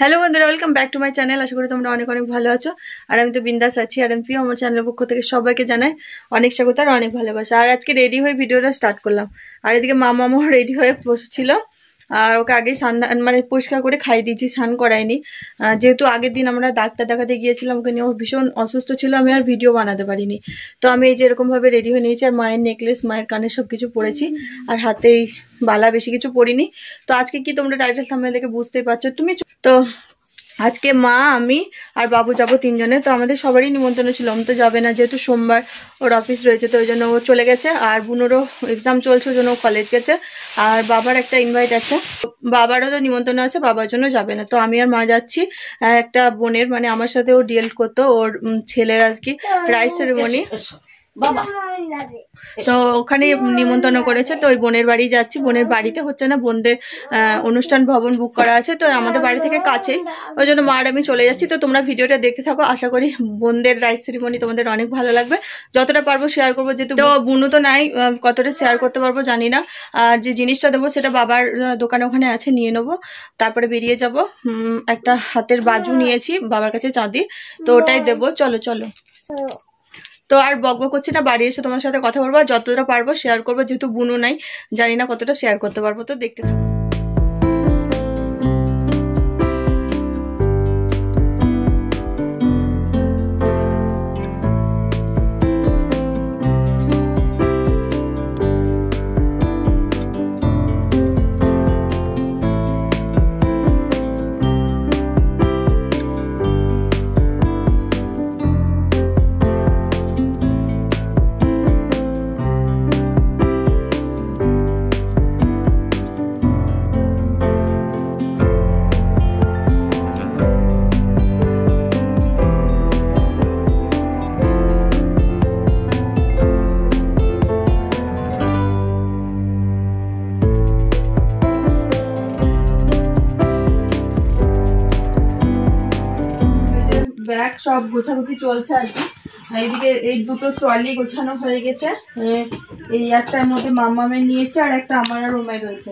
Hello বন্ধুরা, welcome back to my channel. আশা করি তোমরা অনেক অনেক ভালো আছো। আর আমি তো বিন্দাস আছি। আর এমপি আমার চ্যানেলের পক্ষ থেকে সবাইকে জানাই অনেক স্বাগত আর অনেক ভালোবাসা। আর আজকে রেডি হয়ে ভিডিওটা স্টার্ট করলাম। আর এদিকে মামাও রেডি হয়ে বসেছিল। আর ওকে আগে মানে পরিষ্কার করে খাইয়ে দিয়েছি, স্নান করাইনি। যেহেতু আগের দিন আমরা ডাক্তার দেখাতে গিয়েছিলাম, ওকে নিয়ে ও ভীষণ অসুস্থ ছিল, আমি আর ভিডিও বানাতে পারিনি। তো আমি এই যে এরকমভাবে রেডি হয়ে নিয়েছি। আর মায়ের নেকলেস, মায়ের কানের সব কিছু পরেছি। আর হাতেই বালা, বেশি কিছু পরিনি। তো আজকে কি তোমরা টাইটেল থাম্বনেল দেখে বুঝতেই পারছো। তো আজকে মা, আমি আর বাবু যাবো তিনজনে। তো আমাদের সবারই নিমন্ত্রণ ছিল, আমি তো যাবে না, যেহেতু সোমবার ওর অফিস রয়েছে। তো ওই জন্য ও চলে গেছে। আর বুনোরও এক্সাম চলছে, ওই জন্য ও কলেজ গেছে। আর বাবার একটা ইনভাইট আছে, বাবারও তো নিমন্ত্রণ আছে, বাবার জন্য যাবে না। তো আমি আর মা যাচ্ছি একটা বোনের, মানে আমার সাথে ও ডিএল করতো, ওর ছেলের আজকে রাইস সেরেমনি। বাবা তো ওখানে নিমন্ত্রণ করেছে। তো ওই বোনের বাড়ি যাচ্ছি। বোনের বাড়িতে হচ্ছে না, বোনদের অনুষ্ঠান ভবন বুক করা আছে। তো আমাদের বাড়ি থেকে কাছে, ওই জন্য মা আর আমি চলে যাচ্ছি। তো তোমরা ভিডিওটা দেখতে থাকো। আশা করি বোনদের রাইস সেরিমনি তোমাদের অনেক ভালো লাগবে। যতটা পারবো শেয়ার করবো, যেহেতু তো বুনু তো নাই, কতটা শেয়ার করতে পারবো জানি না। আর যে জিনিসটা দেবো সেটা বাবার দোকানে ওখানে আছে, নিয়ে নেবো। তারপরে বেরিয়ে যাব। একটা হাতের বাজু নিয়েছি বাবার কাছে চাঁদি, তো ওটাই দেবো। চলো চলো। তো আর বকবক করছি না, বাড়ি এসে তোমার সাথে কথা বলবো। আর যতটা পারবো শেয়ার করবো, যেহেতু বুনু নাই, জানি না কতটা শেয়ার করতে পারবো। তো দেখতে থাকো। ব্যাগ সব গোছাগুছি চলছে আর কি। এইদিকে এই দুটো ট্রলি গোছানো হয়ে গেছে। এই একটার মধ্যে মামামের নিয়েছে, আর একটা আমার আর রুমে রয়েছে।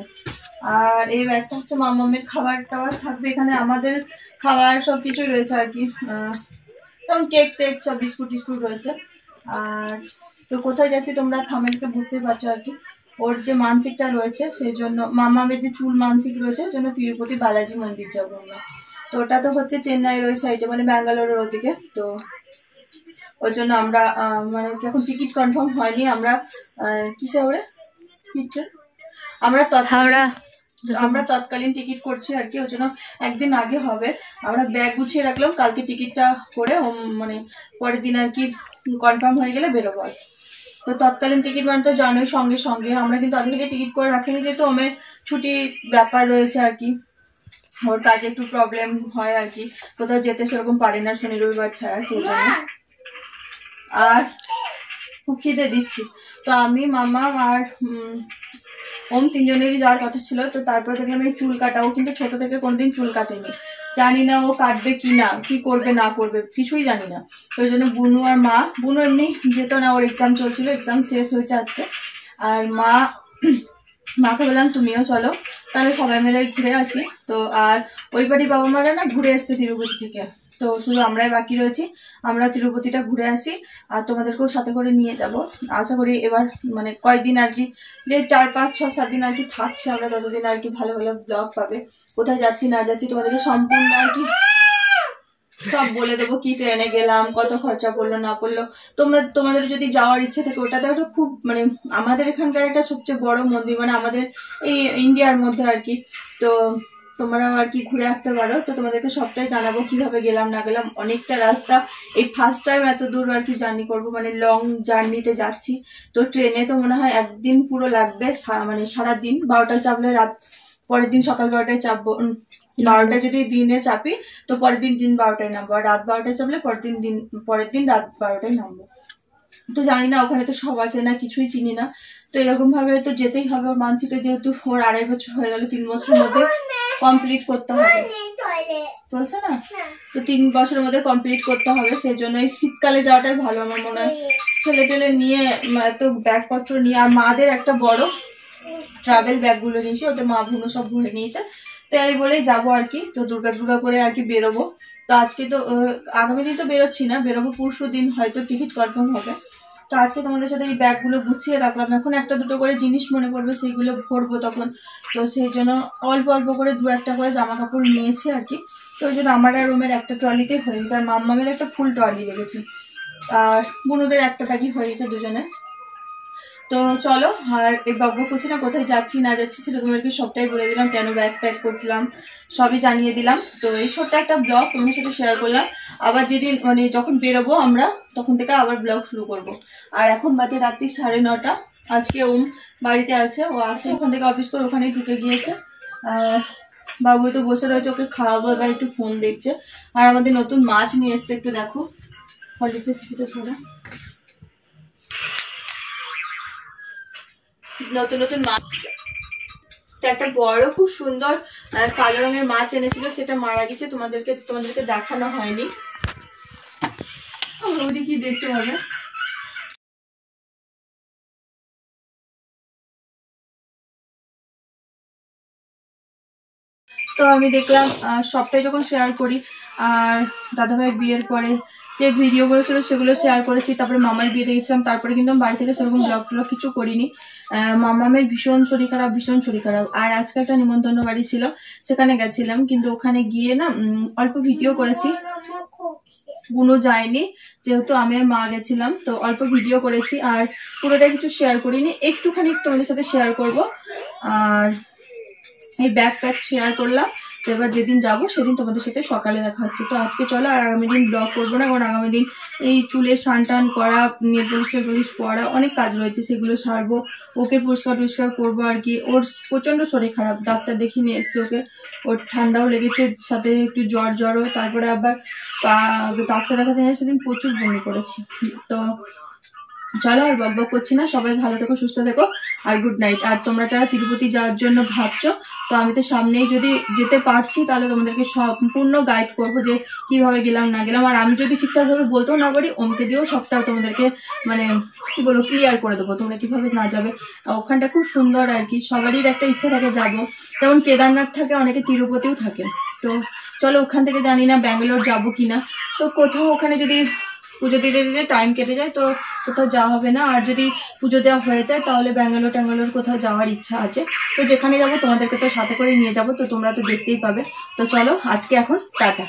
আর এই ব্যাগটা হচ্ছে মামামের খাবার টাবার থাকবে এখানে, আমাদের খাবার সব কিছুই রয়েছে আর কি। যেমন কেক টেক সব, বিস্কুট টিস্কুট রয়েছে। আর তো কোথায় যাচ্ছি তোমরা থামেলকে বুঝতেই পারছো আর কি। ওর যে মানসিকটা রয়েছে সেই জন্য, মামামের যে চুল মানসিক রয়েছে, ওই জন্য তিরুপতি বালাজি মন্দির যাবো আমরা। তো ওটা তো হচ্ছে চেন্নাইয়ের ওই সাইডে, মানে ব্যাঙ্গালোরের ওদিকে। তো ওই জন্য আমরা মানে এখন টিকিট কনফার্ম হয়নি। আমরা কিসে ওরে আমরা তৎকালীন টিকিট করছি আর কি। ওই জন্য একদিন আগে হবে। আমরা ব্যাগ গুছিয়ে রাখলাম, কালকে টিকিটটা করে মানে পরের দিন আর কি কনফার্ম হয়ে গেলে বেরোবো আর কি। তো তৎকালীন টিকিট মানে তো জানোই, সঙ্গে সঙ্গে। আমরা কিন্তু আগে থেকে টিকিট করে রাখিনি, যেহেতু আমার ছুটি ব্যাপার রয়েছে আর কি। ওর কাজে একটু প্রবলেম হয় আর কি, কোথাও যেতে সেরকম পারি না শনি রবিবার ছাড়া, সেই জন্য। আর খুব খিদে দিচ্ছি। তো আমি, মামা আর ওম তিনজনেরই যাওয়ার কথা ছিল। তো তারপরে দেখলাম এই চুল কাটা, ও কিন্তু ছোট থেকে কোনোদিন চুল কাটেনি, জানি না ও কাটবে কি না, কি করবে না করবে কিছুই জানি না। তো ওই জন্য বুনু আর মা, বুনু এমনি যেত না, ওর এক্সাম চলছিল, এক্সাম শেষ হয়েছে আজকে। আর মাকে বললাম তুমিও চলো, তাহলে সবাই মিলে ঘুরে আসি। তো আর ওই বাড়ির বাবা মারা না ঘুরে আসছে তিরুপতি থেকে। তো শুধু আমরাই বাকি রয়েছি, আমরা তিরুপতিটা ঘুরে আসি। আর তোমাদেরকেও সাথে করে নিয়ে যাব। আশা করি এবার মানে কয়েকদিন আর কি, যে 4, 5, 6, 7 দিন আর কি থাকছে, আমরা ততদিন আর কি ভালো ভালো ব্লগ পাবে। কোথায় যাচ্ছি না যাচ্ছি তোমাদেরকে সম্পূর্ণ আর কি সব বলে দেবো। কি ট্রেনে গেলাম, কত খরচা পড়লো না পড়লো। তোমাদের যদি যাওয়ার ইচ্ছে থাকে, ওটাতে একটা খুব মানে আমাদের এখানকার একটা সবচেয়ে বড় মন্দির, মানে আমাদের এই ইন্ডিয়ার মধ্যে আর কি। তো তোমরাও আর কি ঘুরে আসতে পারো। তো তোমাদেরকে সবটাই জানাবো কিভাবে গেলাম না গেলাম। অনেকটা রাস্তা, এই ফার্স্ট টাইম এত দূর আর কি জার্নি করবো, মানে লং জার্নিতে যাচ্ছি। তো ট্রেনে তো মনে হয় একদিন পুরো লাগবে, মানে সারাদিন। 12টায় চাপলে পরের দিন সকাল 12টায় চাপবো। 12টায় যদি দিনে চাপি তো পরের দিন 12টায় নামবো। আর রাত 12টায় চাপলে পরের দিন রাত 12টায় নামবো। তো জানি না, ওখানে তো সব আছে না, কিছুই চিনি না। তো এরকম ভাবে তো যেতেই হবে। ওর মানসিকটা যেহেতু ওর 2.5 বছর হয়ে গেল, 3 বছরের মধ্যে কমপ্লিট করতে হবে। চলছে না, তো 3 বছরের মধ্যে কমপ্লিট করতে হবে। সেই জন্য এই শীতকালে যাওয়াটাই ভালো আমার মনে হয়। ছেলে টেলে নিয়ে এত ব্যাগপত্র নিয়ে, আর মাদের একটা বড় ট্রাভেল ব্যাগ গুলো নিয়েছি, ওতে মা ভুনো সব ভরে নিয়েছে। তো এই বলেই যাবো আর কি। তো দুর্গা করে আর কি বেরোবো। তো আজকে তো আগামী দিন তো বেরোচ্ছি না, বেরোবো পরশু দিন, হয়তো টিকিট কনফার্ম হবে। তো আজকে তোমাদের সাথে এই ব্যাগগুলো গুছিয়ে রাখলাম, এখন একটা দুটো করে জিনিস মনে পড়বে সেইগুলো ভরবো তখন। তো সেই জন্য অল্প অল্প করে 2-1টা করে জামা কাপড় নিয়েছি আর কি। তো ওই জন্য আমার আর রুমের একটা ট্রলিতেই হয়ে গেছে, আর মাম্মামের একটা ফুল ট্রলি লেগেছে, আর বুনুদের একটা ব্যাগই হয়ে গেছে দুজনে। তো চলো, আর এই বাবু খুশি না কোথায় যাচ্ছি না যাচ্ছি সেটা তোমাদেরকে সবটাই বলে দিলাম, কেন ব্যাগ প্যাক করছিলাম সবই জানিয়ে দিলাম। তো এই ছোট্ট একটা ব্লগ তোমার সাথে শেয়ার করলাম। আবার যেদিন মানে যখন বেরোবো আমরা তখন থেকে আবার ব্লগ শুরু করব। আর এখন বাজে রাত্রি 9:30। আজকে ওম বাড়িতে আছে, ও আসছে ওখান থেকে অফিস করে ওখানেই ঢুকে গিয়েছে। আর বাবু তো বসে রয়েছে, ওকে খাওয়াবো, এবার একটু ফোন দেখছে। আর আমাদের নতুন মাছ নিয়ে এসছে, একটু দেখো হলিছে সিসিটা ছোড়া, নতুন নতুন মাছ। একটা বড় খুব সুন্দর কালো রঙের মাছ এনেছিল, সেটা মারা গেছে, তোমাদেরকে দেখানো হয়নি, ওটি কি দেখতে হবে। তো আমি দেখলাম সবটাই যখন শেয়ার করি, আর দাদাভাইয়ের বিয়ের পরে যে ভিডিওগুলো ছিল সেগুলো শেয়ার করেছি, তারপরে মামার বিয়েতে গেছিলাম, তারপরে কিন্তু আমি বাড়ি থেকে সেরকম ব্লগ ট্লগ কিছু করিনি। মামামের ভীষণ শরীর খারাপ। আর আজকে একটা নিমন্ত্রণ বাড়ি ছিল, সেখানে গেছিলাম, কিন্তু ওখানে গিয়ে না অল্প ভিডিও করেছি, বুনো যায়নি যেহেতু আমি আর মা গেছিলাম, তো অল্প ভিডিও করেছি, আর পুরোটা কিছু শেয়ার করিনি, একটুখানি তোমাদের সাথে শেয়ার করব। আর এই ব্যাগ প্যাক শেয়ার করলাম। তো এবার যেদিন যাবো সেদিন তোমাদের সাথে সকালে দেখা হচ্ছে। তো আজকে চলো, আর আগামী দিন ব্লগ করবো না, কারণ আগামী দিন এই চুলের স্নান টান করা, নেল পলিশ পরা, অনেক কাজ রয়েছে, সেগুলো সারবো। ওকে পরিষ্কার করবো আর কি। ওর প্রচন্ড শরীর খারাপ, ডাক্তার দেখিয়ে নিয়ে এসছে ওকে, ওর ঠান্ডাও লেগেছে, সাথে একটু জ্বরও, তারপরে আবার ডাক্তার দেখাতে নিয়ে সেদিন প্রচুর বমি করেছি। তো চলো, আর বকবক করছি না, সবাই ভালো থেকো, সুস্থ থেকো, আর গুড নাইট। আর তোমরা যারা তিরুপতি যাওয়ার জন্য ভাবছো, তো আমি তো সামনেই যদি যেতে পারছি তাহলে তোমাদেরকে সম্পূর্ণ গাইড করবো যে কিভাবে গেলাম না গেলাম। আর আমি যদি ঠিকঠাক ভাবে বলতেও না পারি, ওমকে দিয়েও সবটা তোমাদেরকে মানে কি বলবো ক্লিয়ার করে দেবো তোমরা কিভাবে না যাবে। ওখানটা খুব সুন্দর আর কি, সবারই একটা ইচ্ছা থাকে যাবো, যেমন কেদারনাথ থাকে, অনেকে তিরুপতিও থাকে। তো চলো, ওখান থেকে জানি না ব্যাঙ্গালোর যাবো কিনা, তো কোথাও ওখানে যদি পুজো দিতে দিতে টাইম কেটে যায় তো কোথাও যাওয়া হবে না। আর যদি পুজো দেওয়া হয়ে যায় তাহলে ব্যাঙ্গালোর কোথাও যাওয়ার ইচ্ছা আছে। তো যেখানে যাবো তোমাদেরকে তো সাথে করে নিয়ে যাবো, তো তোমরা তো দেখতেই পাবে। তো চলো, আজকে এখন টাটা।